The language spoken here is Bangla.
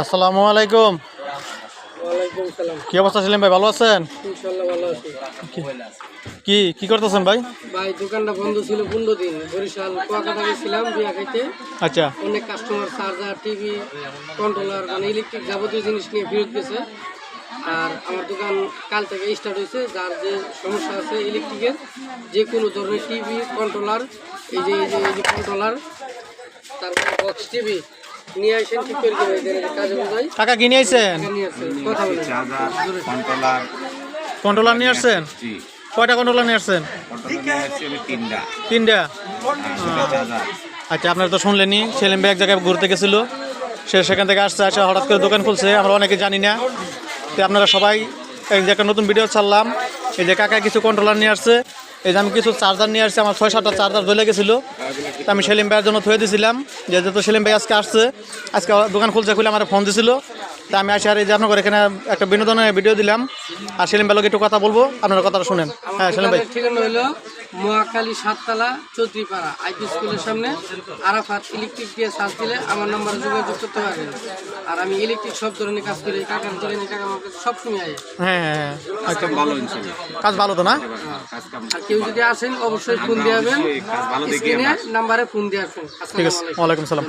আসসালামু আলাইকুম। ওয়ালাইকুম সালাম। কি অবস্থা সেলিম ভাই, ভালো আছেন? ইনশাআল্লাহ ভালো আছি। কি কি করতেছেন ভাই? ভাই দোকানটা বন্ধ ছিল 15 দিন। বরিশাল কুয়াকাটা গেছিলাম বিয়া খাইতে। আচ্ছা অনেক কাস্টমার চার্জার, টিভি, কন্ট্রোলার মানে ইলেকট্রিক যাবতীয় জিনিস নিয়ে ফেরত গেছে। আর আমার দোকান কাল থেকে স্টার্ট হয়েছে। যার যে সমস্যা আছে ইলেকট্রিকের, যে কোনো ধরনের টিভি, কন্ট্রোলার, এই যে কন্ট্রোলার, তারপরে বক্স টিভি নিয়ে আসেন, ঠিক করে দেবে এদের কাজে বোঝাই। কাকা কি নিয়ে আইছেন? নিয়ে আসেন, কথা বলেন। Charger, controller. কন্ট্রোলার নিয়ে আসছেন? জি, কয়টা কন্ট্রোলার নিয়ে আসছেন? কন্ট্রোলার নিয়ে আসছি আমি তিনটা। তিনটা। চার্জার। আচ্ছা, আপনারা তো শুনলেনই, সেলিম ভাই এক জায়গায় ঘুরতে গেছিল, সেখান থেকে আসছে, হঠাৎ করে দোকান খুলছে, আমরা অনেকে জানি না। তো আপনারা সবাই এই যে একটা নতুন ভিডিও ছাড়লাম, এই যে কাকা কিছু কন্ট্রোলার নিয়ে আসছে, এই যে আমি কিছু চার্জার নিয়ে আসছি, আমার 6-7টা চার্জার জ্বলে গেছিলো, তো আমি সেলিম ভাইয়ের জন্য থুয়ে দিয়েছিলাম। যেহেতু সেলিম ভাই আজকে আসছে, আজকে দোকান খুলছে, খুলে আমার ফোন দিছিল, তা আমি আসি আর এই যে আপনার এখানে একটা বিনোদনের ভিডিও দিলাম, আর সেলিম ভাইকে একটু কথা বলবো, আপনারা কথাটা শুনেন। হ্যাঁ সেলিম ভাই। ঠিকানা হলো মহাখালী 7তলা চৌধুরীপাড়া আইপি স্কুলের সামনে আরাফাত ইলেকট্রিক দিয়ে সার্চ দিলে আমার নাম্বারে যোগাযোগ করতে পারবেন। আর আমি ইলেকট্রিক সব ধরনের কাজ করি, কাকার ধরনের কাকা আমার কাছে সবসময় আয়। হ্যাঁ হ্যাঁ হ্যাঁ, আজকে ভালো ইনশাআল্লাহ। কাজ ভালো তো না? কাজ কাম আর কেউ যদি আসেন অবশ্যই ফোন দিয়ে যাবেন, কাজ ভালো দেখে স্ক্রিনে নাম্বারে ফোন দিয়ে আসবেন। ঠিক আছে, ওয়ালাইকুম সালাম।